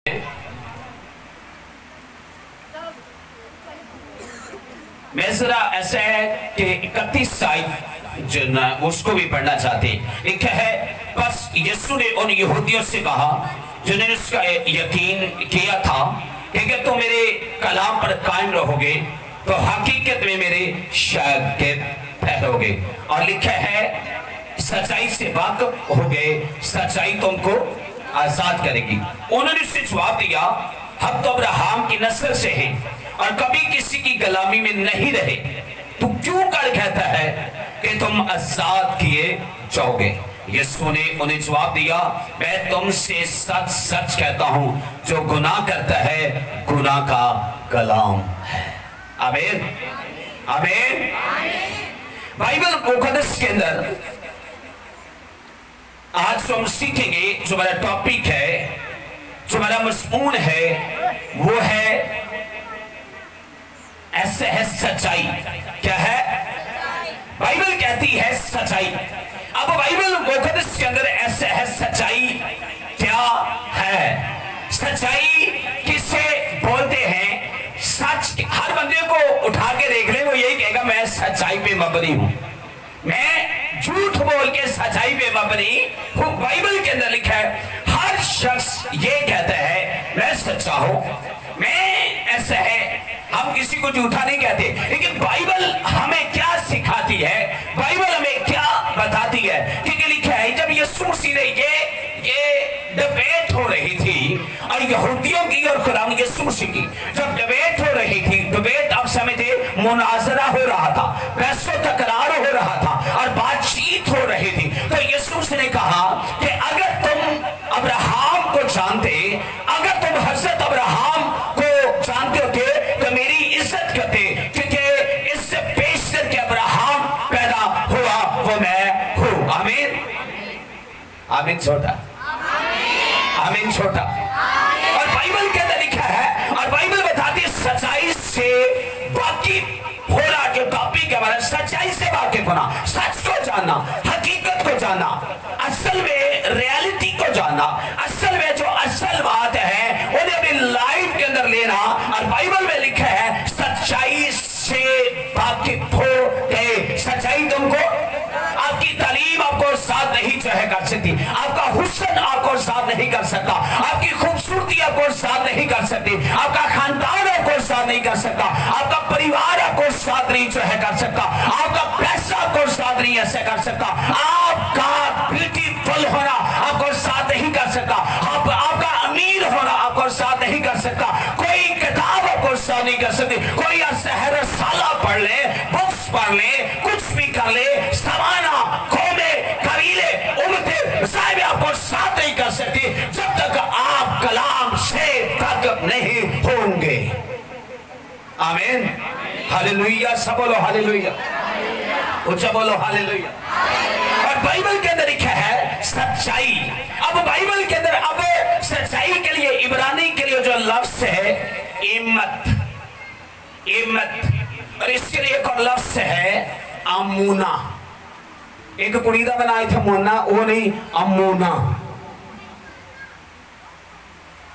मैं जरा ऐसा है कि 31 साइड जो ना उसको भी पढ़ना चाहते। लिखा है, बस यीशु ने उन यहूदियों से कहा जिन्होंने उसका यकीन किया था कि तुम मेरे कलाम पर कायम रहोगे तो हकीकत में मेरे शागिर्द ठहरोगे। और लिखा है, सच्चाई से वाकिफ हो गए, सच्चाई तुमको आजाद करेगी। उन्होंने उससे जवाब दिया, हम तो अब्राहम की नस्ल से हैं और कभी किसी की गुलामी में नहीं रहे, तू क्यों कर कहता है कि तुम आजाद किए जाओगे? यीशु ने उन्हें जवाब दिया, मैं तुमसे सच सच कहता हूं, जो गुनाह करता है गुनाह का गुलाम है। आमीन आमीन। बाइबल मुकद्दस के अंदर आज हम सीखेंगे, जो हमारा टॉपिक है, जो हमारा मज़मून है, वो है ऐसे है सच्चाई। क्या है? बाइबल कहती है सच्चाई। अब बाइबल मुकद्दस के अंदर ऐसे है सच्चाई क्या है? सच्चाई किसे बोलते हैं? सच हर बंदे को उठा के देख ले, वो यही कहेगा मैं सच्चाई पे मबनी हूं, मैं झूठ बोल के सच्चाई पे मबनी हूं। बाइबल के अंदर लिखा है, हर शख्स ये कहता है मैं सच्चा हूं, मैं ऐसा है। हम किसी को झूठा नहीं कहते, लेकिन बाइबल हमें क्या सिखाती है, बाइबल हमें क्या बताती है? क्योंकि लिखा है, जब यीशु मसीह ने ये डिबेट हो रही थी और यहूदियों की और खुदा यीशु मसीह की जब डिबेट हो रही थी, डिबेट आप समझते, मुनाजरा हो रहा था, बहसो तकरार हो रहा था और बातचीत हो रही थी, तो यीशु मसीह ने कहा कि अगर तुम अब्राहम को जानते, अगर तुम हजरत अब्राहम को जानते होते तो मेरी इज्जत करते, क्योंकि इससे पेशतर के अब्राहम पैदा हुआ वो मैं हूं। आमीन आमीन छोटा, आमीन छोटा। और बाइबल के अंदर लिखा है, और बाइबल बताती है सच्चाई से वाकिफ होना, जो टॉपिक है हमारा, सच्चाई से वाकिफ होना, सच को जानना, हकीकत को जानना, असल में रियलिटी को जानना, असल में जो असल बात है उन्हें अपनी लाइफ के अंदर लेना। और बाइबल में लिखा है, सच्चाई से वाकिफ हो गए। सच्चाई तुमको, आपकी तालीम आपको साथ नहीं जो है कर सकती, आपका हुस्न आपको साथ नहीं कर सकता, आपकी खूबसूरती आपको साथ नहीं कर सकती, आपका खानदान आपको साथ नहीं कर सकता, आपका परिवार आपको साथ नहीं जो है कर सकता, आपका पैसा आपको साथ नहीं ऐसे कर सकता, आपका ब्यूटीफुल होना आपको साथ नहीं कर सकता, आपका अमीर होना आपको साथ नहीं कर सकता, कोई किताब आपको साथ नहीं कर सकती, कोई शहर साला पढ़ ले, बुक्स पढ़ ले, कुछ भी कर ले, समाना कौमे कबीले उम्मतें साहिब आपको साथ नहीं कर सकती जब तक आप कलाम से ताकत नहीं होंगे। आमीन हालेलुया। सब बोलो हालेलुया, ऊंचा बोलो हालेलुया। और बाइबल के अंदर लिखा है सच्चाई। अब बाइबल के अंदर अब सच्चाई के लिए इब्रानी के लिए जो लफ्ज है इम्मत, इम्मत, और इसके लिए एक और लफ्ज है अमूना। एक कुड़ी का बनाए थे मोना, वो नहीं अमूना।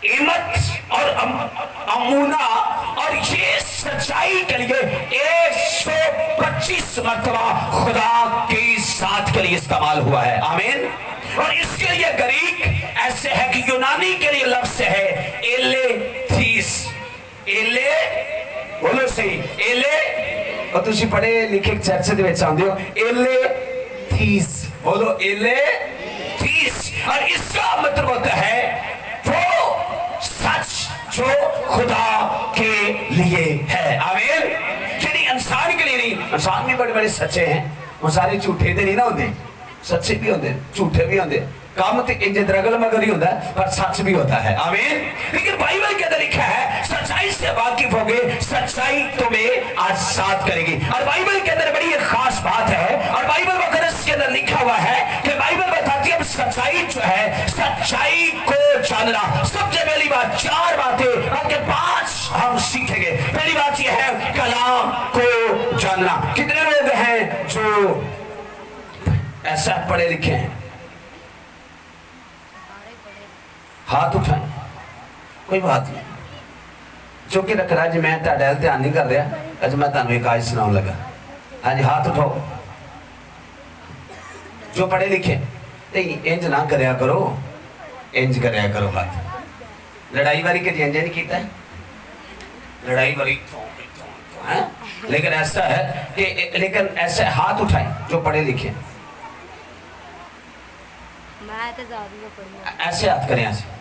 इम्मत और अमूना, और ये सच्चाई के लिए 125 मरतबा खुदा के साथ के लिए इस्तेमाल हुआ है। आमीन। और इसके लिए ग्रीक ऐसे है कि यूनानी के लिए लफ्ज है एलेथीस। एले बोलो सही, एले, और तुसी पढ़े लिखे चर्च दे विच आंदे हो, एलेथीस बोलो, एलेथीस। और इसका मतलब होता है वो सच जो खुदा के लिए है। आमीन। यानी इंसान के लिए नहीं, इंसान भी बड़े बड़े सच्चे हैं, वो सारे झूठे तो नहीं ना होंगे, सच्चे भी होंगे, झूठे भी होंगे, काम तो इंज दरगल मगर ही होता है, पर सच भी होता है। आमीन। लेकिन बाइबल के अंदर लिखा है सच्चाई से वाकिफ हो गए, सच्चाई तुम्हें आजाद करेगी। और बाइबल के अंदर बड़ी एक खास बात है, और बाइबल मुकद्दस के अंदर लिखा हुआ है कि बाइबल बताती है अब सच्चाई जो है, सच्चाई को जानना। सबसे पहली बात, 4 बातें आपके 5 हम सीखेंगे। पहली बात यह है कलाम को जानना। कितने लोग हैं जो ऐसा पढ़े लिखे हैं? हाथ उठाएं। कोई बात नहीं, चुके रखना जी, मैं तुहाडे वल ध्यान नहीं कर रहा। अज मैं तुहानूं एक आज सुनाउण लगा। हाँ जी, हाथ उठाओ जो पढ़े लिखे। नहीं, इंज ना करया करो, इंज करया करो हाथ। लड़ाई वाली कभी इंज नहीं कीता, लड़ाई वाली है, लेकिन ऐसा है कि लेकिन ऐसे हाथ उठाए जो पढ़े लिखे। ऐसे हाथ करें, ऐसे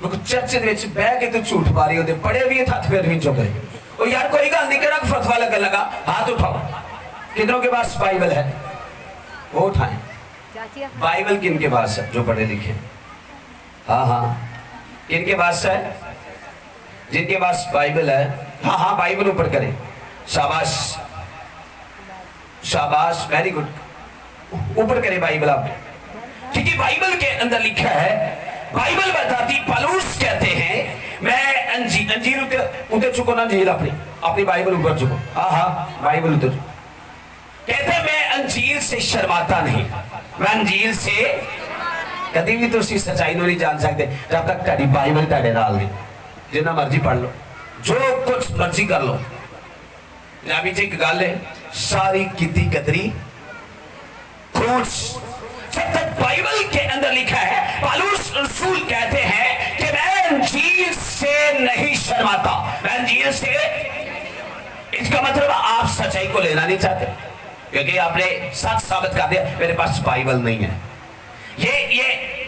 चर्च बह के तो झूठ मारी होते, पढ़े भी हाथ फिर भी चुक रहे। और यार कोई गल नहीं करा, फतवा लगन लगा, हाथ उठाओ। कितनों के पास बाइबल है वो उठाएं। बाइबल किन के पास है? जो पढ़े लिखे। हाँ हाँ, किन के पास है? जिनके पास बाइबल है। हाँ हाँ, बाइबल ऊपर करें। शाबाश शाबाश, वेरी गुड। ऊपर करें बाइबल आप, ठीक है। बाइबल के अंदर लिखा है, बाइबल बताती, पौलुस कहते हैं, मैं अंजीर उतर चुको ना, अंजीर अपनी बाइबल ऊपर चुको। हाँ हाँ, बाइबल उतर। कहते हैं मैं अंजीर से शर्माता नहीं, मैं अंजीर से कभी भी तुसी सच्चाई नहीं जान सकते जब तक ताड़ी बाइबल ताड़े नाल नहीं। जितना मर्जी पढ़ लो, जो कुछ मर्जी कर लो। पंजाबी च एक गल है, सारी कीती कतरी फ्रूट्स। जब तक बाइबल के अंदर लिखा है, पौलुस रसूल कहते हैं कि मैं अंजीर से नहीं शर्माता, मैं अंजीर से। इसका मतलब आप सच्चाई को लेना नहीं चाहते, क्योंकि आपने सच साबित कर दिया मेरे पास बाइबल नहीं है।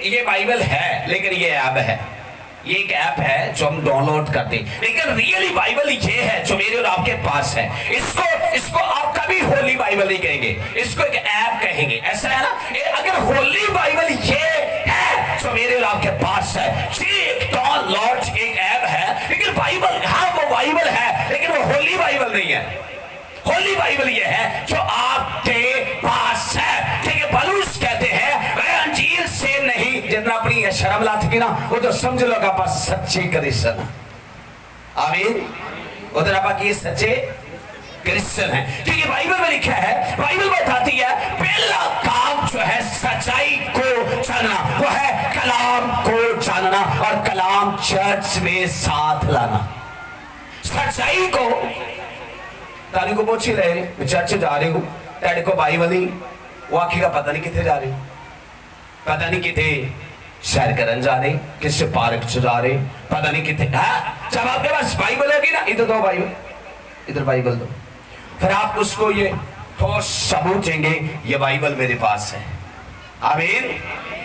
ये बाइबल है, लेकिन ये ऐप है, ये एक ऐप है जो हम डाउनलोड करते हैं, लेकिन रियली बाइबल ये है जो मेरे और आपके पास है। इसको आप कभी होली बाइबल नहीं कहेंगे, इसको एक ऐप कहेंगे। ऐसा है ना, अगर होली बाइबल ये है जो मेरे और आपके पास है, एक डाउनलोड एक ऐप है, लेकिन बाइबल, हाँ वो बाइबल है, लेकिन वो होली बाइबल नहीं है। होली बाइबल ये है जो आपके पास है, ठीक है। पौलुस कहते हैं मैं अंजीर से नहीं, जितना अपनी शर्म लात की ना, वो तो समझ लो आप सच्चे क्रिश्चियन। आमीन। उधर आप की सच्चे क्रिश्चियन है, क्योंकि बाइबल में लिखा है, बाइबल बताती है पहला काम जो है सच्चाई को जानना, वो है कलाम को जानना और कलाम चर्च में साथ लाना। सच्चाई को तारी को पूछ ही रहे, चर्च जा रहे हो, तेरे को बाइबल नहीं, वो आखिएगा पता नहीं कितने जा रहे, पता नहीं कितने सैर करन जा रहे, किस पार्क से जा रहे, पता नहीं कितने। हाँ, जब आपके पास बाइबल होगी ना, इधर दो बाइबल, इधर बाइबल दो, फिर आप उसको ये ठोस सबूत देंगे, ये बाइबल मेरे पास है। आमीन,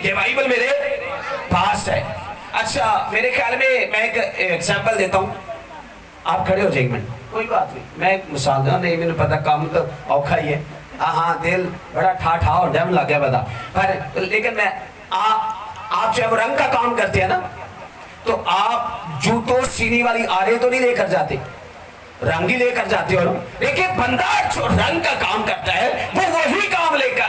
ये बाइबल मेरे पास है। अच्छा, मेरे ख्याल में मैं एक एग्जाम्पल देता हूँ, आप खड़े हो जाएंगे, कोई बात नहीं, मैं एक मिसाल दूँ, नहीं मैंने पता काम तो औखा ही है। हाँ, दिल बड़ा ठा और डैम लग गया बता, पर लेकिन मैं आप जब रंग का काम करते हैं ना, तो आप जूतों सीनी वाली आरे तो नहीं लेकर जाते, रंग ही लेकर जाते हो। लेकिन बंदा जो रंग का काम करता है, वो वही काम लेकर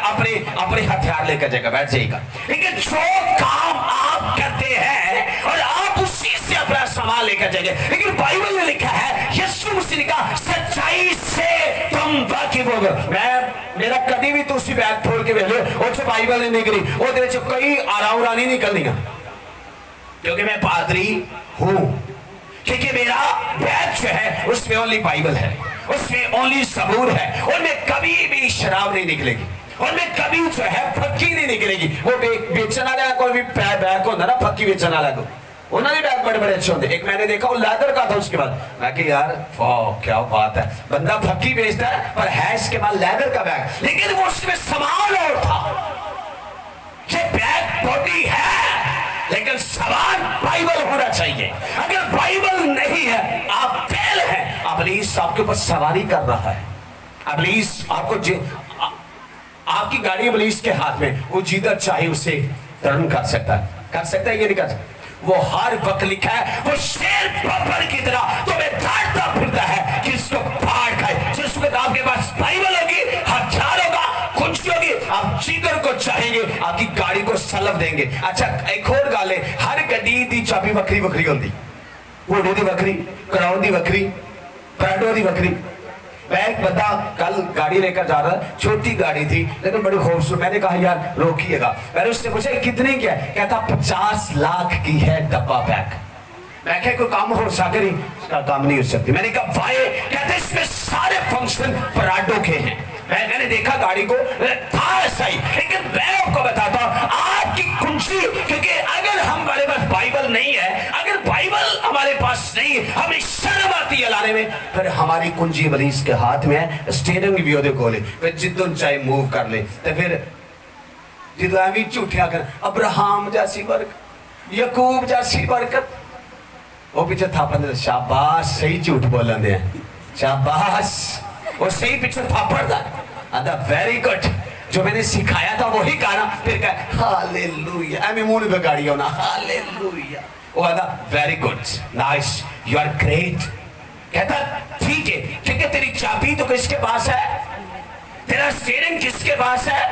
अपने हथियार लेकर जाएगा, बैठ जाएगा। लेकिन जो काम आप करते हैं और आप उसी से अपना सामान लेकर जाएंगे, लेकिन बाइबल में लिखा है, यीशु मसीह ने कहा सच्चाई से तुम वाकिफ होगे। मेरा कभी भी तुसी बैग खोल के वेले और जो बाइबल नहीं निकली, वो देख कई आराउरा नहीं निकलनी, क्योंकि मैं पादरी हूं, क्योंकि मेरा बैग जो है उसमें ओनली बाइबल है, उसमें ओनली सबूत है, उनमें कभी भी शराब नहीं निकलेगी, उनमें कभी जो है फक्की नहीं निकलेगी। वो बेचने वाला कोई भी बैग होता ना, फक्की बेचने वाला को, उन्होंने बैग बड़े बड़े अच्छे होते। एक मैंने देखा वो लेदर का था, उसके बाद मैं कि यार वाह क्या बात है, बंदा फक्की बेचता है पर है इसके बाद लेदर का बैग, लेकिन वो उसमें सामान और था। ये बैग बॉडी है, लेकिन सामान बाइबल होना चाहिए। अगर बाइबल नहीं है, आप फेल हैं। इब्लीस आपके ऊपर सवारी कर रहा है, इब्लीस आपको आपकी गाड़ी इब्लीस के हाथ में, वो जिधर चाहे उसे टर्न कर सकता है ये नहीं कर सकता। वो हर वक्त लिखा है, वो शेर बबर की तरह तुम्हें डांटता फिरता है कि इसको फाड़ खाए। जिस वक्त आपके पास बाइबल होगी, हथियार होगा, कुंजी होगी, आप जिधर को चाहेंगे आपकी गाड़ी को सलभ देंगे। अच्छा, एक और गल है, हर गड्डी दी चाबी वक्री वक्री होती, घोड़े दी वक्री, क्राउन दी वक्री, पराडो दी वक्री। मैं एक बंदा कल गाड़ी लेकर जा रहा, छोटी गाड़ी थी लेकिन बड़ी खूबसूरत। मैंने कहा यार रोकिएगा, मैंने उससे पूछा कितने की है, कहता 50 लाख की है डब्बा पैक। मैं क्या कोई काम हो सके नहीं, इसका काम नहीं हो सकती। मैंने कहा भाई, कहते इसमें सारे फंक्शन पराडो के हैं। मैंने देखा गाड़ी को, था सही, लेकिन मैं आपको बताता हूं आपकी कुंजी, क्योंकि अगर हमारे पास बाइबल नहीं है, अगर बाइबल हमारे पास नहीं, हमें शर्म आती है लाने में, फिर हमारी कुंजी मरीज के हाथ में है, स्टेडियम भी ਉਹਦੇ ਕੋਲੇ, फिर जिद्दों चाहे मूव कर ले, तो फिर जिद्दों एवं झूठिया कर अब्राहम जैसी बरकत, यकूब जैसी बरकत, वो पीछे थापन दे, शाबाश, सही झूठ बोलन दे, शाबाश, वो सही पीछे थापड़ दा, आदा वेरी गुड, जो मैंने सिखाया था वही गाना, फिर कहा हालेलुया, ऐमें मुंह नहीं बिगाड़ी होना, हालेलुया, वो आदा very good, nice, you are great. कहता ठीक है, क्योंकि तेरी चाबी तो किसके पास है, तेरा स्टीयरिंग किसके पास है,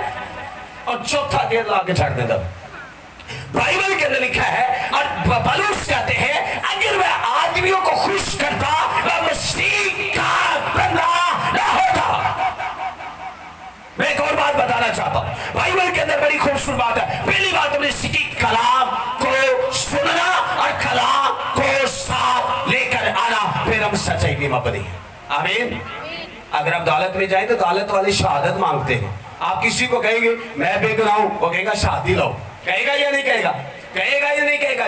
और चौथा गेयर लाके छाड़ देता। बाइबल के अंदर लिखा है, और पौलुस कहते हैं अगर वह आदमियों को खुश करता वह मसीह का बंदा न होता। मैं एक और बात बताना चाहता हूं, बाइबल के अंदर बड़ी खूबसूरत बात है। पहली बात हमने सीखी, कलाम को सुनना और कलाम को साथ लेकर आना, फिर हम सच्चाई में बने। आमीन। अगर आप दौलत में जाए तो दौलत वाले शहादत मांगते हैं। आप किसी को कहेंगे मैं बेगुनाह हूं, वो कहेगा शादी लो, कहेगा या नहीं कहेगा, कहेगा या नहीं कहेगा।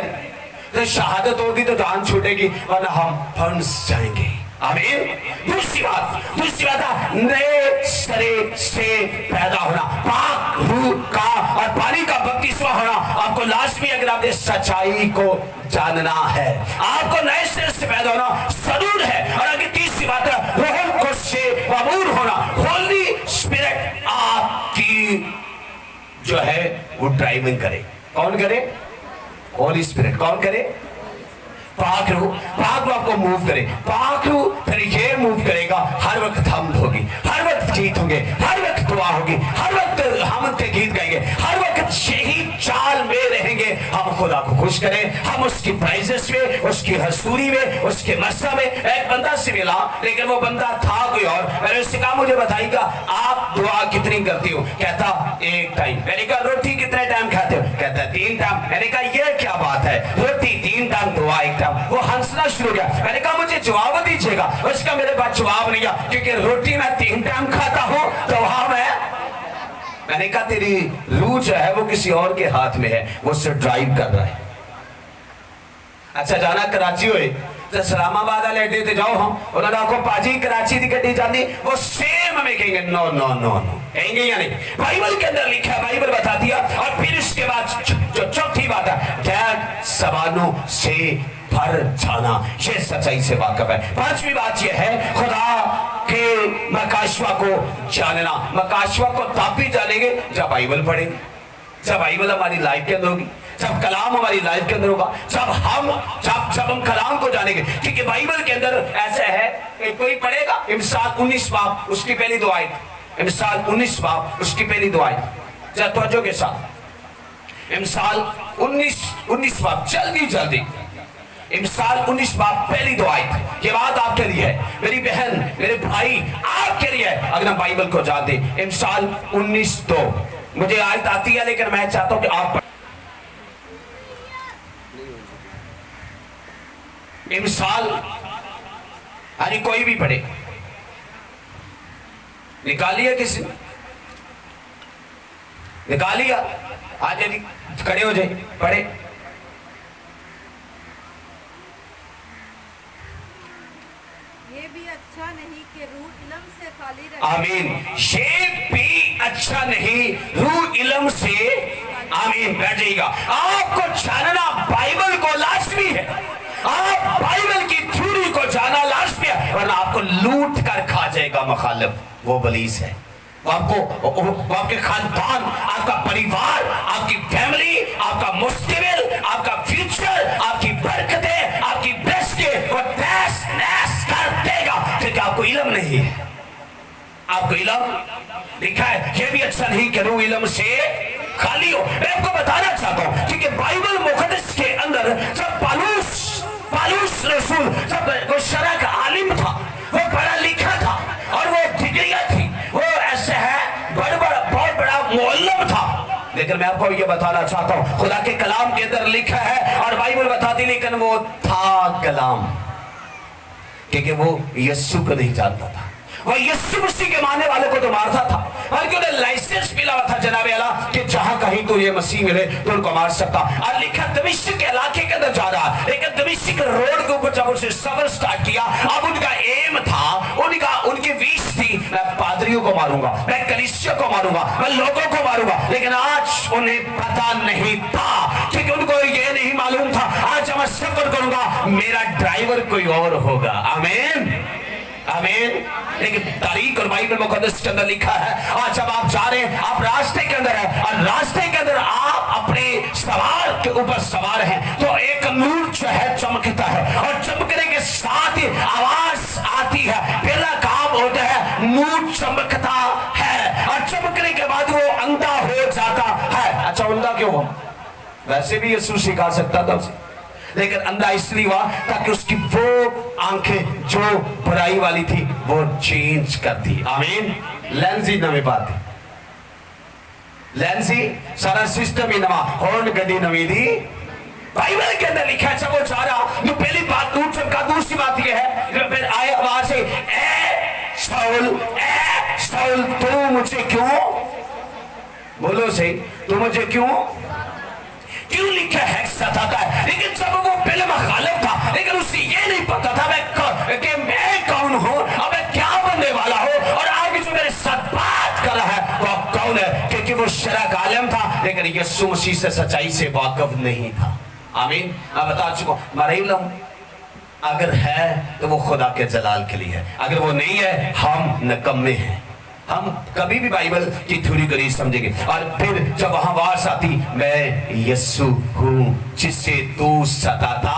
तो शहादत होगी तो जान छूटेगी, वरना हम फंस जाएंगे। आमीन। दूसरी बात नए सरे से पैदा होना, पाक रूह का और पानी का बपतिस्मा होना आपको लाजमी, अगर आपने सच्चाई को जानना है, आपको नए सिरे से पैदा होना जरूर है। और अगर तीसरी बात है रूह को से मबूर होना, होली स्पिरिट आपकी जो है वो ड्राइविंग करे। कौन करे? होली स्पिरिट। कौन करे? पाक रूह आपको मूव करे। पाक रूह फिर ये मूव करेगा, हर वक्त हम होगी, हर वक्त जीत होंगे, हर वक्त दुआ होगी, हर वक्त हम गीत गाएंगे, हर वक्त यही चाल में रहेंगे। हम खुदा को खुश करें, हम उसकी प्राइजेस में, उसकी हसूरी में, उसके मस्सा में। एक बंदा से मिला, लेकिन वो बंदा था कोई और। मैंने उससे कहा मुझे बताइएगा आप दुआ कितनी करती हो? कहता एक टाइम। मैंने कहा रोटी कितने टाइम खाते हो? कहता 3 टाइम। मैंने कहा ये क्या बात है, रोटी 3 टाइम, दुआ 1 टाइम। वो हंसना शुरू किया। मैंने कहा मुझे जवाब दीजिएगा। उसका मेरे पास जवाब नहीं है, क्योंकि रोटी मैं 3 टाइम खाता हूं, तो वहां मैंने कहा तेरी रूह जो है वो किसी और के हाथ में है, वो उससे ड्राइव कर रहा है। अच्छा जाना कराची होए तो इस्लामाबाद वाले अड्डे ते जाओ, हम उन्होंने आखो पाजी कराची की गड्डी जाती, वो सेम हमें कहेंगे नो नो नो नो, कहेंगे या नहीं? बाइबल के अंदर लिखा है, बाइबल बता दिया। और फिर इसके बाद जो चौथी बात है, गैर सवालों से भर जाना, ये सच्चाई से वाकिफ है। पांचवी बात यह है खुदा के मकाशवा को जानना। मकाशवा को तब भी जानेंगे जब बाइबल पढ़ेंगे, जब बाइबल हमारी लाइफ के अंदर होगी, जब कलाम हमारी लाइफ के अंदर होगा, जब हम कलाम को जानेंगे। क्योंकि बाइबल के अंदर ऐसा है कि कोई पढ़ेगा इमसाल 19 बाब उसकी पहली दो आयत, इमसाल 19 बाब उसकी पहली दो आयत, जरा तवज्जो के साथ। इमसाल 19 बाब, जल्दी इमसाल 19 बाब पहली दो आयत। ये बात आपके लिए है मेरी बहन, मेरे भाई, आपके लिए है। अगर हम बाइबल को जानते, इमसाल 19:2 मुझे आयत आती है, लेकिन मैं चाहता हूं कि आप इमसाल, यानी कोई भी पढ़े, निकालिए, किसी निकालिए, आज यदि खड़े हो जाए पढ़े। आमीन। ये भी अच्छा नहीं रूह इल्म से। आमीन। बैठ जाइएगा। आपको जानना बाइबल को लाजमी है, आप बाइबल की थ्योरी को जाना लाजमी है, वरना आपको लूट कर खा जाएगा मुखालिफ, वो बलीस है। वो आपके खानदान, आपका परिवार, आपकी फैमिली, आपका मुस्तकबिल, आपका फ्यूचर, आपकी बरकतें, आपकी बेस्टें वो तहस नहस कर देगा, क्योंकि आपको इल्म नहीं है। आपको इल्म लिखा है, ये भी अच्छा नहीं कि रूह इल्म से खाली हो। मैं आपको बताना चाहता हूं, क्योंकि बाइबल मुकद्दस के अंदर जब पालूस रसूल, जब वो शरअ का आलिम था, वो पढ़ा लिखा था, और वो डिग्रियां थी, वो ऐसे है बहुत बड़ा मुअल्लिम था, लेकिन मैं आपको ये बताना चाहता हूं, खुदा के कलाम के अंदर लिखा है और बाइबल बताती, लेकिन वो था कलाम, क्योंकि वो यीशु को नहीं जानता था। वो यीशु मसीह के मानने वाले को तो मारता था, बल्कि उन्हें लाइसेंस मिला हुआ था जनाब अल्लाह कि जहां कहीं तो ये मसीह मिले तो उनको मार सकता। और लिखा दमिश्क के इलाके के अंदर जा रहा, लेकिन दमिश्क रोड के ऊपर जब उसे सफर स्टार्ट किया, अब उनका एम था, उनकी विश थी, मैं पादरियों को मारूंगा, मैं कलीसिया को मारूंगा, मैं लोगों को मारूंगा। लेकिन आज उन्हें पता नहीं था, क्योंकि उनको ये नहीं मालूम था आज मैं सफर करूंगा, मेरा ड्राइवर कोई और होगा। आमीन आमीन। लेकिन तारीख और बाइबल मुकद्दस के अंदर लिखा है, आज जब आप जा रहे हैं, आप रास्ते के अंदर हैं और रास्ते के अंदर आप अपने सवार के ऊपर सवार हैं, तो एक नूर जो है चमकता है और चमकने के साथ ही आवाज आती है। पहला काम होता है नूर चमकता है और चमकने के बाद वो अंधा हो जाता है। अच्छा, अंधा क्यों हो? वैसे भी यीशु सिखा सकता था उसे, लेकिन अंधा इसलिए हुआ ताकि उसकी वो आंखें जो बुराई वाली थी वो चेंज कर दी। आमीन। लेंसी नवी बात थी, लेंसी सारा सिस्टम ही नवा, हॉर्न गड्डी नवी थी। बाइबल के अंदर लिखा है जब वो जा रहा, तो पहली बात दूर चमका, दूसरी बात ये है फिर आए आवाज से, ए शाऊल तू मुझे क्यों, बोलो सही, तू मुझे क्यों लिखा है सताता है। लेकिन जब वो पहले मुखालिफ था, लेकिन उसे ये नहीं पता था कि मैं कौन हूं, अब मैं क्या बनने वाला हूं, और आगे जो मेरे साथ बात कर रहा है वो कौन है, क्योंकि वो शरा का आलम था, लेकिन यीशु मसीह से सच्चाई से वाकिफ नहीं था। आमीन। अब बता चुका, मरीलम अगर है तो वो खुदा के जलाल के लिए है, अगर वो नहीं है हम नकम्मे हैं। हम कभी भी बाइबल की थ्योरी को नहीं समझेंगे। और फिर जब वहां आवाज आती, मैं यीशु हूं जिससे तू सताता,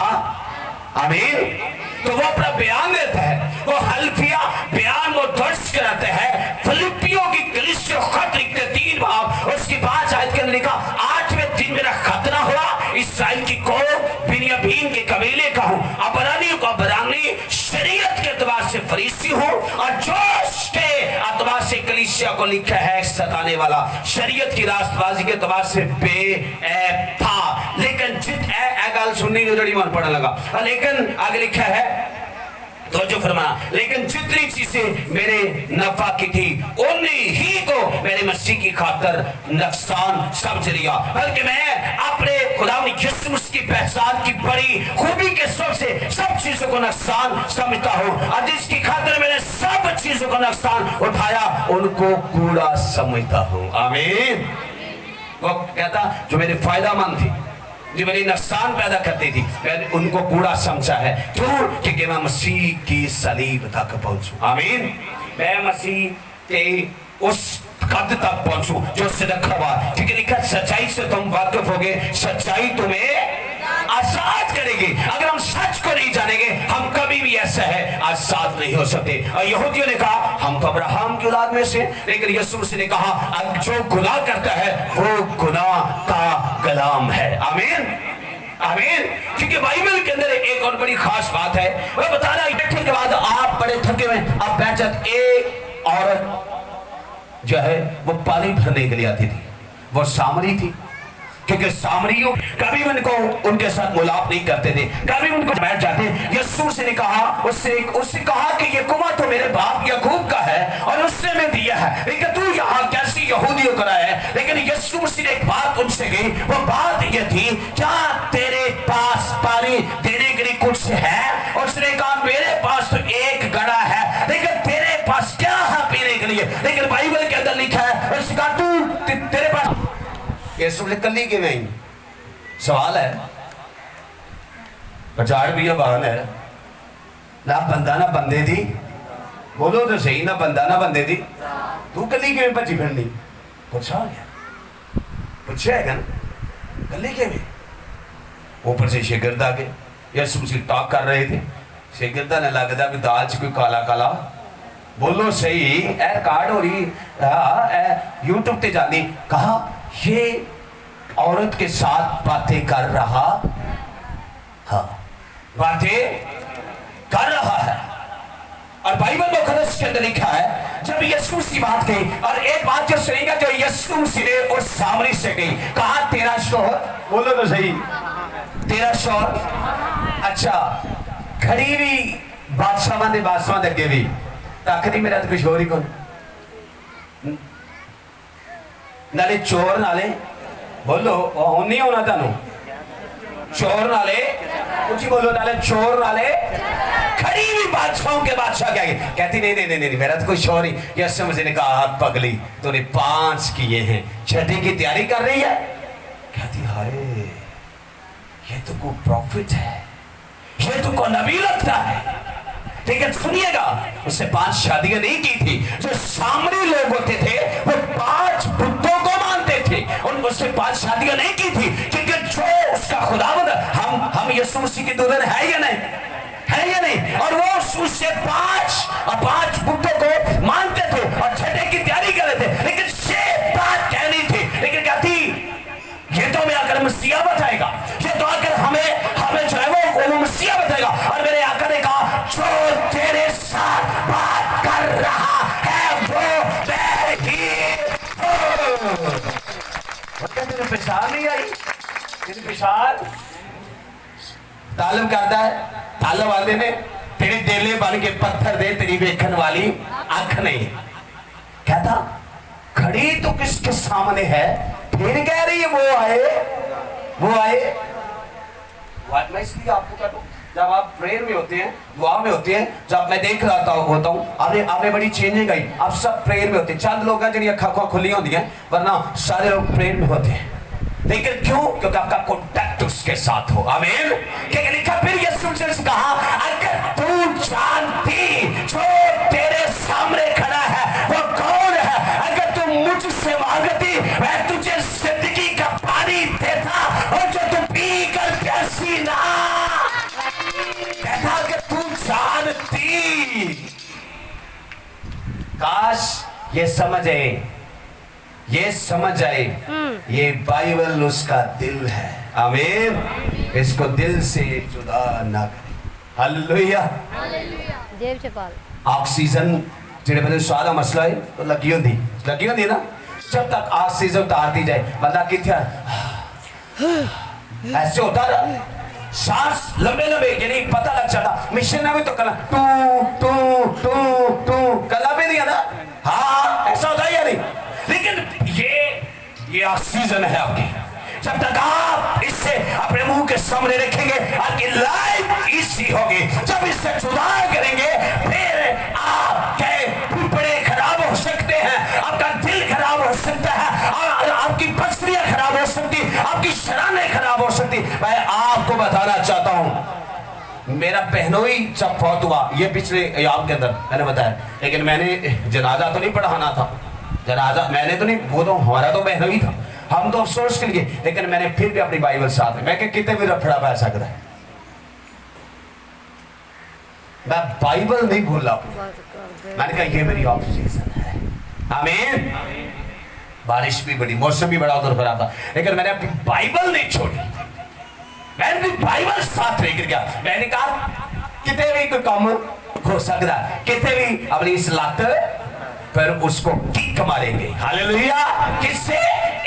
आमीन, तो वो अपना बयान देता है, वो हल्फिया बयान वो दर्ज कराते हैं। फिलिपियों की कलीसिया खत लिखते 3 बाब, उसकी 5 आयत के अंदर लिखा, 8वें दिन मेरा खतना हुआ, इस्राएल की कौम बिन्यामीन के कबीले का हूं, अबरानियों का अबरानी, शरीयत के एतबार से फरीसी हूं, और जोश के एतबार से कलीसिया को लिखा है सताने वाला, शरीयत की रास्तबाजी के एतबार से बेऐब था। लेकिन जित गाल सुनने की जड़ी मन पड़ने लगा, लेकिन आगे लिखा है तो जो फरमाया, लेकिन जितनी चीजें मेरे नफा की थी उन्हीं ही को मेरे मसीह की खातर नुकसान समझ लिया, बल्कि मैं अपने खुदा यीशु मसीह की पहचान की बड़ी खूबी के सबसे सब चीजों को नुकसान समझता हूँ, और जिसकी खातर मैंने सब चीजों को नुकसान उठाया उनको कूड़ा समझता हूँ। आमीन। वो कहता जो मेरे फायदामंद थी, जो मेरी नुकसान पैदा करती थी, मैंने उनको कूड़ा समझा है, क्यों? क्योंकि मैं मसीह की सलीब तक पहुंचूं। आमीन। मैं मसीह के उस कद तक पहुंचूं जो उससे रखा हुआ, क्योंकि लिखा सच्चाई से तुम वाकिफ होगे, सच्चाई तुम्हें आजाद करेगी। अगर हम सच को नहीं जानेंगे हम कभी भी ऐसा है आजाद नहीं हो सकते। और यहूदियों ने कहा हम तो अब्राहम की औलाद में से, लेकिन यीशु मसीह ने कहा जो गुनाह करता है वो गुनाह का गुलाम है। आमीन आमीन। क्योंकि बाइबल के अंदर एक और बड़ी खास बात है, वो बता रहा है बैठने के बाद आप बड़े थके हुए आप बैठ जाते, एक औरत जो है वो पानी भरने के लिए आती थी, वो सामरी थी, क्योंकि सामरियों कभी उनको उनके साथ मुलाप नहीं करते थे, कभी उनको बैठ जाते। यीशु ने कहा उससे कहा कि ये कुआं तो मेरे बाप याकूब का है और उससे मैं दिया है, लेकिन तू यहाँ कैसी यहूदियों का है। लेकिन यीशु मसीह ने एक बात उनसे कही, वो बात ये थी, क्या तेरे पास पानी देने के लिए कुछ है? और उसने कहा मेरे पास तो एक घड़ा है, लेकिन तेरे पास क्या है पीने के लिए? लेकिन बाइबल के अंदर लिखा है, उसने कहा तू तेरे पास यीशु ने कली के नहीं, सवाल है, पचाड़ भी बहन है ना, बंदा ना बंदे थी, बोलो तो सही, ना बंदा ना बंदे थी, तू कली के भजी फिरनी? पूछा गया, पूछा है ना कली के में। ऊपर से शागिर्द आके यीशु से टॉक कर रहे थे, शागिर्दा ने लगता भी दाल च कोई काला काला, बोलो सही, ए रिकॉर्ड हो रही यूट्यूब पे जानी, कहा ये औरत के साथ बातें कर रहा, हाँ बातें कर रहा है। और बाइबल मुकद्दस के अंदर लिखा है जब यीशु की बात कही, और एक बात जो सुनेगा जो यीशु ने उस सामरी से कही, कहा तेरा शोहर, बोलो तो सही, तेरा शोहर। अच्छा, खड़ी भी बादशाह ने बादशाह अगे भी तक नहीं, मेरा तो कुछ हो ही कौन, नाले चोर नाले बोलो नहीं होना थानू, चोर नाले कुछ बोलो, नाले चोर नाले खड़ी हुई बादशाहों के बादशाह क्या कहती नहीं नहीं नहीं मेरा तो कोई शोर ही। यीशु मसीह ने कहा पगली तूने 5 किए हैं, छठे की तैयारी कर रही है। कहती हाय ये तो कोई प्रॉफिट है, ये तो कोई नबी लगता है। लेकिन सुनिएगा उससे 5 शादियां नहीं की थी। जो सामरी लोग होते थे वो 5 बुतों को मानते थे, उन उससे 5 शादियां नहीं की थी, क्योंकि जो उसका खुदावंद, हम यीशु मसीह की दुल्हन है या नहीं, है या नहीं, और वो उससे 5 बुतों को मानते थे और छठे की तैयारी कर रहे थे। लेकिन ये बात कहनी थी, लेकिन कहती ये तो हमें आकर मसीहा बताएगा, ये तो आकर हमें जो है वो मसीहा बताएगा। और मेरे आका ने कहा जो तेरे साथ बात कर रहा है वो मैं ही हूं। तेरी पहचान नहीं आई, तेरी पहचान तालब करता है, तालब वाले ने तेरे देले बन के पत्थर दे, तेरी वेखन वाली आंख नहीं। कहता खड़ी तो किसके सामने है, फिर कह रही है वो आए। मैं इसलिए आपको कहता हूं जब आप प्रेयर में होते हैं, दुआ में होते हैं, जब मैं देख रहा होता हूँ आपने बड़ी चेंजिंग आई। आप सब प्रेयर में होते हैं, चंद लोग हैं जिनकी अखा खुली होती हैं, वरना सारे लोग प्रेयर में होते हैं। लेकिन क्यों? क्योंकि आपका कॉन्टैक्ट उसके साथ हो। आमीन। क्या लिखा फिर यीशु ने कहा अगर तू जानती जो तेरे सामने खड़ा है वो कौन है, अगर तू मुझसे मांगती मैं तुझे जिंदगी का पानी देता और जो तू पी कर प्यासी ना। कहता कि तू जानती। काश ये समझ आए ये बाइबल उसका दिल है। आमीन। इसको दिल से जुदा ना करें। हालेलुया। ऑक्सीजन जिन्हें बदल स्वाद का मसला है तो लगी होती ना, जब तक ऑक्सीजन उतारती जाए बंदा कितना ऐसे होता रहा, सांस लंबे यानी पता लग जाता। मिशन में भी तो कला टू कला भी नहीं ना, हाँ ऐसा होता है या नहीं। लेकिन ये ऑक्सीजन है आपकी, जब तक आप इससे अपने मुंह के सामने रखेंगे आपकी लाइफ इसी होगी। जब इससे जुदा करेंगे फिर आपके फेफड़े खराब हो सकते हैं, आपका दिल खराब हो सकता है, और आपकी पसलियां खराब हो सकती, आपकी शरानें खराब हो सकती। मैं आपको बताना चाहता हूं, मेरा बहनोई जब फौत हुआ ये पिछले याम के अंदर मैंने बताया, लेकिन मैंने जनाजा तो नहीं पढ़ाना था, जनाजा मैंने तो नहीं, वो तो हमारा तो बहनोई था, हम तो अफसोस के लिए। लेकिन मैंने फिर भी अपनी बाइबल साथ में, मैं कितने भी रफड़ा पै सकता है, मैं बाइबल नहीं भूल रहा। मैंने कहा ये मेरी ऑब्सेशन है। आमीन। बारिश भी बड़ी, मौसम भी बड़ा उधर खराब था, लेकिन मैंने अपनी बाइबल नहीं छोड़ी, मैंने अपनी बाइबल साथ लेकर गया। मैंने कहा कितने भी कोई काम हो सकता, कितने भी अपनी इस लत पर उसको किक मारेंगे। हालेलुया। किससे?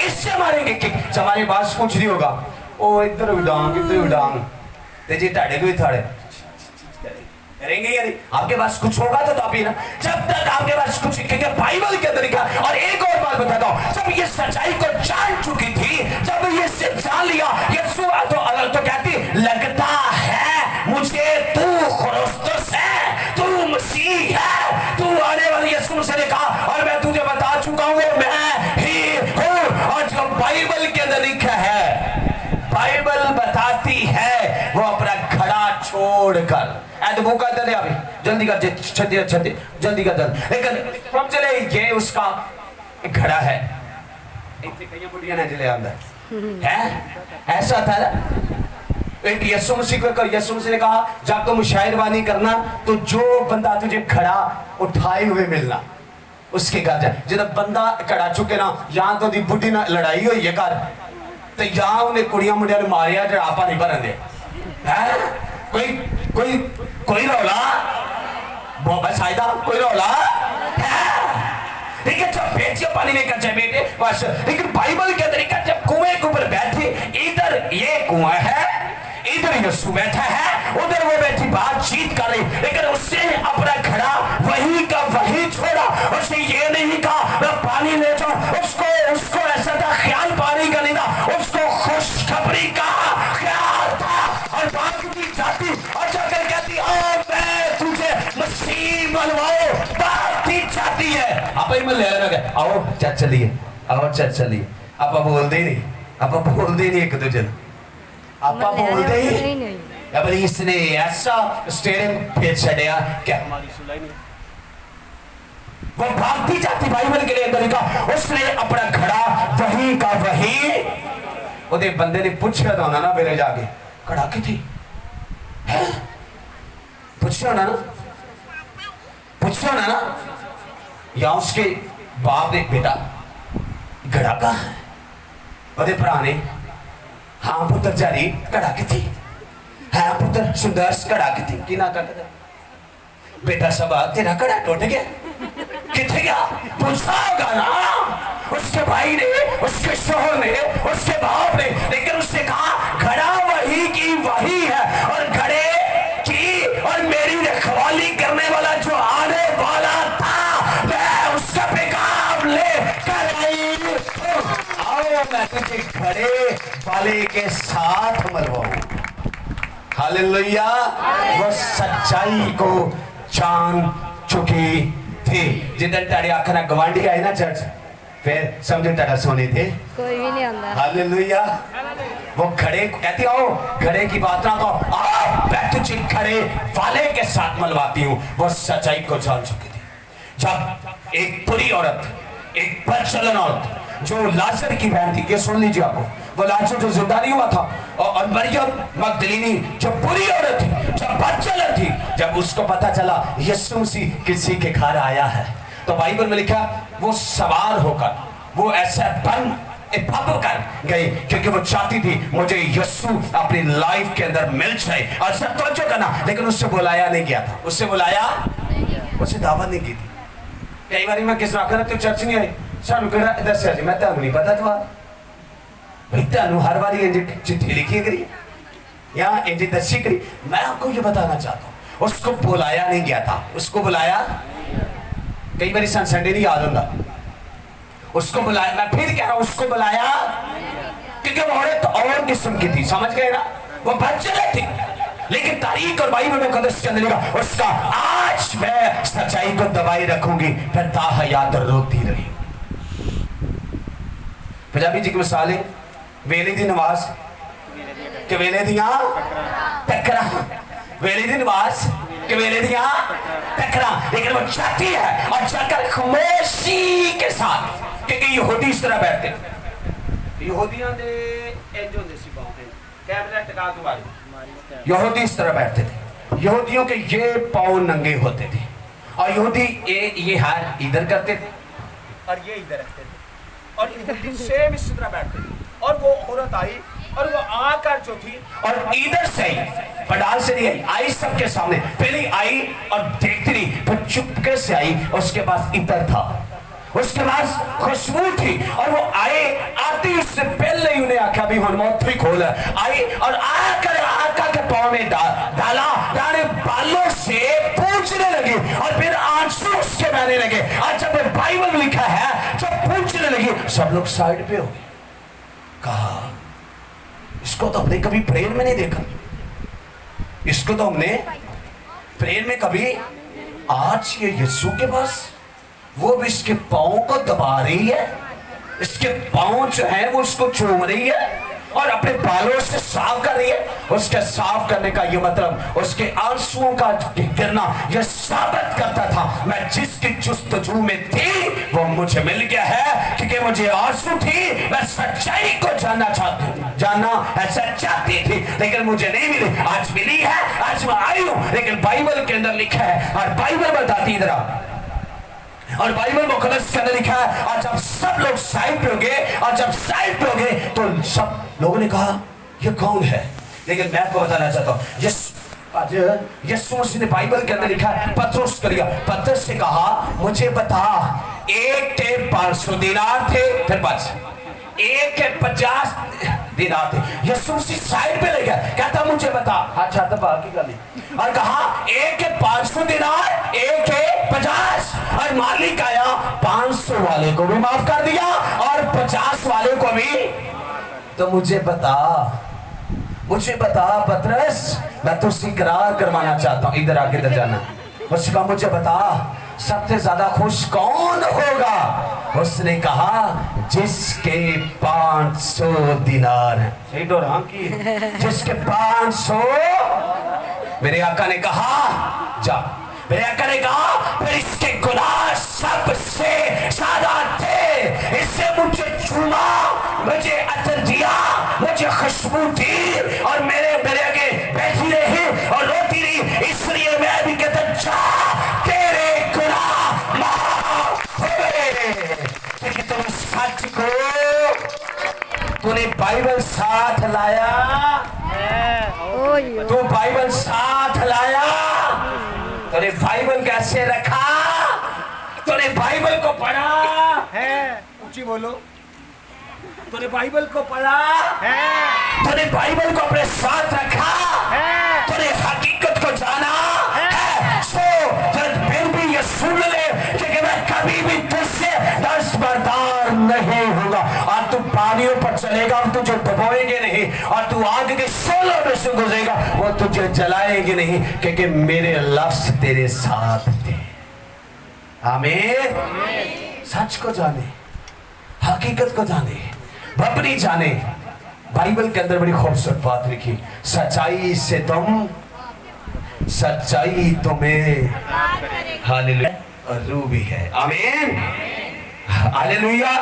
इससे मारेंगे किक। हमारे पास कुछ नहीं होगा, ओ इधर उड़ांग इधर उड़ांग ते जी ताड़े को भी थाड़े करेंगे या नहीं। आपके पास कुछ होगा तो आप ही ना, जब तक आपके पास कुछ, क्योंकि बाइबल के अंदर लिखा। और एक और बात बताता हूं, जब ये सच्चाई को जान चुकी थी, जब ये से जान लिया यीशु तो कहती लगता है मुझे तू ख्रिस्तुस है, तू मसीह है, तू आने वाली यीशु ने कहा, और मैं तुझे बता चुका हूं मैं ही हूं। और जो बाइबल के अंदर लिखा है, बाइबल बताती है वो अपना घड़ा छोड़कर मुका दे अभी जल्दी कर छत्ती जल्दी कर लेकिन हम चले ये उसका घड़ा है, बुढ़िया ने चले अंदर है। ऐसा था एक यीशु मसीह को, यीशु मसीह ने कहा जब तुम शायरवानी करना तो जो बंदा तुझे खड़ा उठाए हुए मिलना उसके घर जाए। जब बंदा खड़ा चुके ना, यहाँ तो बुढ़ी ना लड़ाई हुई है घर, तो यहाँ उन्हें कुड़िया मुंडिया ने मारिया जो आपा नहीं भरन दे। कोई रौला वो बस आयदा कोई रोला लेकिन जब बेटियां पानी में कच्चे बेटे बस लेकिन बाइबल के अंदर जब कुएं के ऊपर बैठी इधर ये कुआं है इधर यीशु बैठा है उधर वो बैठी बातचीत कर रही लेकिन उसने अपना घड़ा वही का वही छोड़ा उसने ये नहीं कहा मैं पानी ले जाऊं उसको ऐसा था ख्याल पानी का नहीं था उसको खुशखबरी का ख्याल था और भागती जाती और जाकर कहती मैं तुझे मसीह मनवाओ भागती जाती है आप में ले लेना आओ चलिए आप बोलते ही नहीं आप बोलते ही नहीं एक दूसरे आप बोलते ही अब इसने ऐसा स्टेडियम भेज छड़िया क्या हमारी सुनाई नहीं वो भागती जाती बाइबल के लिए अंदर लिखा उसने अपना घड़ा वही का वही उदे बंदे ने पूछा था ना मेरे जाके घड़ा की थी पूछा ना या उसके बाप ने बेटा घड़ा का उदे भरा ने हाँ पुत्र जारी घड़ा की थी हाँ पुत्र सुंदर घड़ा की थी कि ना कर बेटा सब तेरा घड़ा टूट गया किथे गया पूछा होगा ना उसके भाई ने उसके शोहर ने उसके बाप ने लेकिन उसने कहा घड़ा वही की वही है और घड़े की और मेरी रखवाली करने वाला जो आने वाला था मैं उसका पैगाम ले कर आई आओ मैं तुझे घड़े वाले के साथ मरवाऊं हालेलुया वो सच्चाई को जान चुकी थी जिधर ताड़ी आखना गवांडी आए ना चर्च फिर समझो ताड़ा सोने थे कोई भी नहीं आंदा हालेलुया वो घड़े कहती आओ घड़े की बात ना कहो आओ मैं तुझे घड़े वाले के साथ मलवाती हूँ वो सच्चाई को जान चुकी थी जब एक बुरी औरत एक बदचलन औरत जो लाजर की बहन थी ये सुन लीजिए आपको वो लाजर जो जिंदा नहीं हुआ था और मरियम मगदलीनी जो बुरी औरत थी जो बदचलन थी जब उसको पता चला यीशु मसीह किसी के घर आया है तो बाइबल में लिखा वो सवार होकर वो ऐसा भव कर गई क्योंकि वो चाहती थी मुझे यीशु अपनी लाइफ के अंदर मिल जाए और सब तवज्जो करना लेकिन उससे बुलाया नहीं गया था उससे बुलाया उसे दावत नहीं की थी कई बार मैं किस आखिर तू चर्च नहीं आई सानू केड़ा दस्या जी मैं तानू नहीं पता था भाई तानू हर बार इंज चिट्ठी लिखी करी या इंज दसी करी मैं आपको ये बताना चाहता हूँ उसको बुलाया नहीं गया था उसको बुलाया कई बार संडे नहीं याद होता उसको बुलाया मैं फिर कह रहा हूँ उसको बुलाया क्योंकि वो औरत और किस्म की थी समझ गए ना वो बच्चे थी लेकिन तारीख और बाइबल में कदस के अंदर उसका आज मैं सच्चाई को दबाई रखूंगी फिर ताहयात रोती रही पंजाबी जी की मिसाल है वेले दी नमाज के वेले दियां टकरा वेले दी नमाज के वेले दियां टकरा लेकिन वो चाहती है और जाकर खामोशी के साथ क्योंकि यहूदी इस तरह बैठते यहूदियों ने इंज होंदे सी बातें कैमरा टका के वाले यहूदी इस तरह बैठते थे यहूदियों के ये पांव नंगे होते थे और यहूदी ये हाथ इधर करते थे और ये इधर रखते थे और यहूदी सेम इस तरह बैठते थे और वो औरत आई और वो आकर जो थी और इधर से पंडाल से नहीं आई सबके सामने पहले आई और देखती रही फिर चुपके से आई उसके पास इधर था उसके पास खुशबू थी और वो आए आती उससे पहले ही उन्हें आख्या भी हम मौत ही खोल आई और आकर आका के पाँव में डाला डाले बालों से पूछने लगी और फिर आंसू उसके बहने लगे और जब बाइबल में लिखा है जब पूछने लगी सब लोग साइड पे हो गए कहा इसको तो हमने कभी प्रेयर में नहीं देखा इसको तो हमने प्रेयर में कभी आज ये यीशु के पास वो भी इसके पाँव को दबा रही है इसके पाँव जो है वो उसको चूम रही है और अपने बालों से साफ कर रही है उसके साफ करने का ये मतलब उसके आंसुओं का गिरना ये साबित करता था मैं जिसकी जुस्तजू में थी वो मुझे मिल गया है क्योंकि मुझे आंसू थी मैं सच्चाई को जानना ऐसा चाहती थी लेकिन मुझे नहीं मिली आज मिली है आज मैं आई हूं लेकिन बाइबल के अंदर लिखा है और बाइबल बताती इधर और बाइबल मुकद्दस के अंदर लिखा है और जब सब लोग साइड पे हो गए और जब साइड पे हो गए तो सब लोगों ने कहा ये कौन है लेकिन मैं आपको बताना चाहता हूँ आज यीशु मसीह ने बाइबल के अंदर लिखा है, पतरस कर दिया, पतरस से कहा मुझे बता, एक के 500 दिनार थे, फिर बच, एक के 50 दिनार थे। यीशु मसीह साइड पे ले गया, कहता मुझे बता, अच्छा तो बाकी का नहीं, और कहा एक के 500 दिनार, एक के 50, और मालिक आया 500 वाले को भी माफ कर दिया और 50 वाले को भी। तो मुझे बता पतरस, मैं तुझसे इकरार करवाना चाहता हूं, इधर आके इधर जाना। उसने कहा मुझे बता, सबसे ज्यादा खुश कौन होगा? उसने कहा जिसके 500 दिनार है, जिसके 500। मेरे आका ने कहा जा, मेरे आका ने कहा फिर इसके गुनाह सबसे ज्यादा थे, इससे मुझे चूमा, मुझे अतर दिया, मुझे खुशबू दी, और मेरे आगे बैठी रही और रोती रही, इसलिए मैं भी कहता जा, तेरे गुनाह माफ हो गए। क्योंकि तुम सच को, तूने बाइबल साथ लाया, तू बाइबल साथ लाया, तूने बाइबल कैसे रखा, तूने बाइबल को पढ़ा है, ऊंची बोलो, तूने बाइबल को पढ़ा है, तूने बाइबल को अपने साथ रखा है, तूने हकीकत को जाना है। सो फिर भी ये सुन ले कि मैं कभी भी तुझसे दस्तबरदार नहीं होगा, और तू पानियों पर चलेगा, तुझे डुबोएंगे नहीं, और तू आग के शोलों में से गुजरेगा, वो तुझे जलाएंगे नहीं, क्योंकि मेरे लफ्ज तेरे साथ थे। आमीन। सच को जाने, हकीकत को जाने, बपनी जाने। बाइबल के अंदर बड़ी खूबसूरत बात लिखी, सच्चाई से तुम, सच्चाई तुम्हें हालेलुया और रूह भी है। आमीन, हालेलुया।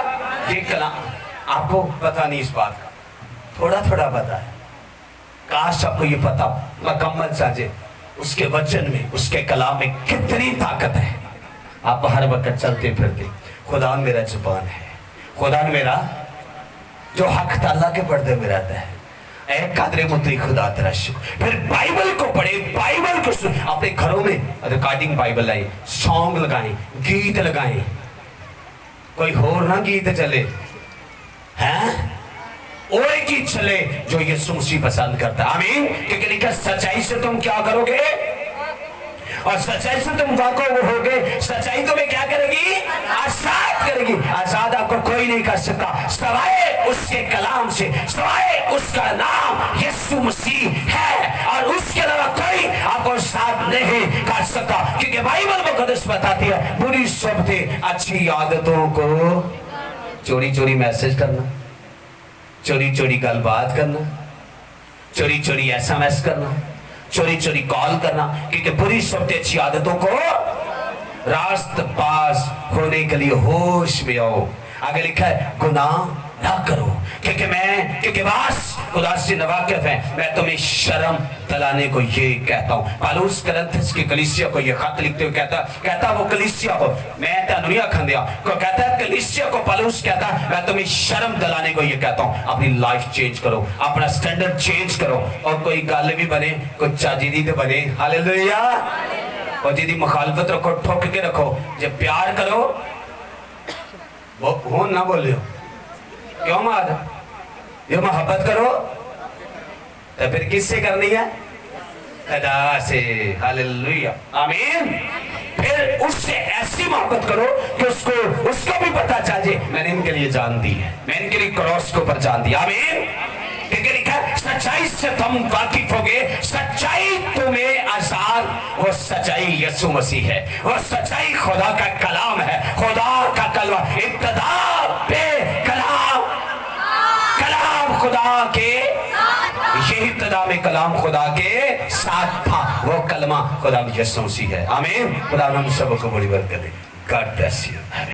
ये कलाम आपको पता नहीं, इस बात का थोड़ा थोड़ा पता है, काश आपको ये पता मुकम्मल साजे उसके वचन में, उसके कलाम में कितनी ताकत है। आप हर वक्त चलते फिरते, खुदा मेरा जुबान है, खुदा मेरा जो हक ताला के पर्दे में रहता है, एक कादरे मुद्री खुदा तेरा शुक्र। फिर बाइबल को पढ़े, बाइबल को सुन, अपने घरों में रिकॉर्डिंग बाइबल लाई, सॉन्ग लगाएं, गीत लगाएं, कोई और ना गीत चले हैं, ओए गीत चले जो यीशु मसीह पसंद करता है। आमीन। क्योंकि लिखा सच्चाई से तुम क्या करोगे, और सच्चाई से तुम वाकिफ होगे, सच्चाई तुम्हें क्या करेगी, आजाद करेगी। आजाद आपको कोई नहीं कर सकता सवाए उसके कलाम से, सवाए उसका नाम यीशु मसीह है, और उसके अलावा कोई आपको साथ नहीं कर सकता। क्योंकि बाइबल मुकद्दस बताती है, बुरी शब्दें अच्छी आदतों को, चोरी चोरी मैसेज करना, चोरी चोरी गलबात करना, चोरी चोरी SMS करना, चोरी चोरी कॉल करना, क्योंकि बुरी शब्द अच्छी आदतों को रास्त पास होने के लिए होश में आओ। आगे लिखा है गुनाह ना करो, क्योंकि बस खुदा से नवाकिफ है। मैं तुम्हें शर्म दिलाने को ये कहता हूँ। पालूस करंथस की कलीसिया को ये खत लिखते हुए कहता वो कलीसिया को, मैं तनुया खंदिया को कहता है, कलीसिया को पालूस कहता है मैं तुम्हें शर्म दिलाने को ये कहता हूँ, अपनी लाइफ चेंज करो, अपना स्टैंडर्ड चेंज करो, और कोई गल भी बने, कुछ चाजीदी तो बने, हालेलुया, और जिदी मुखालफत रखो, ठोक के रखो, जब प्यार करो वो हो ना बोलियो, क्यों माद ये मोहब्बत करो, तो फिर किससे करनी है, खुदा से। हालेलुया, आमीन। फिर उससे ऐसी मोहब्बत करो कि उसको भी पता चल जाए मैंने इनके लिए जान दी है, मैं इनके लिए क्रॉस के ऊपर जान दिया। आमीन। लिखा सच्चाई से तुम वाकिफ होगे, सच्चाई तुम्हें आजाद, वो सच्चाई यीशु मसीह है, वो सच्चाई खुदा का कलाम है, खुदा का कलमा। इब्तिदा पे कलाम, कलाम खुदा के, यही इब्तिदा में कलाम खुदा के साथ था, वो कलमा खुदा यीशु मसीह है। आमीन। खुदा हम सबको बड़ी बरकत दे। God bless you.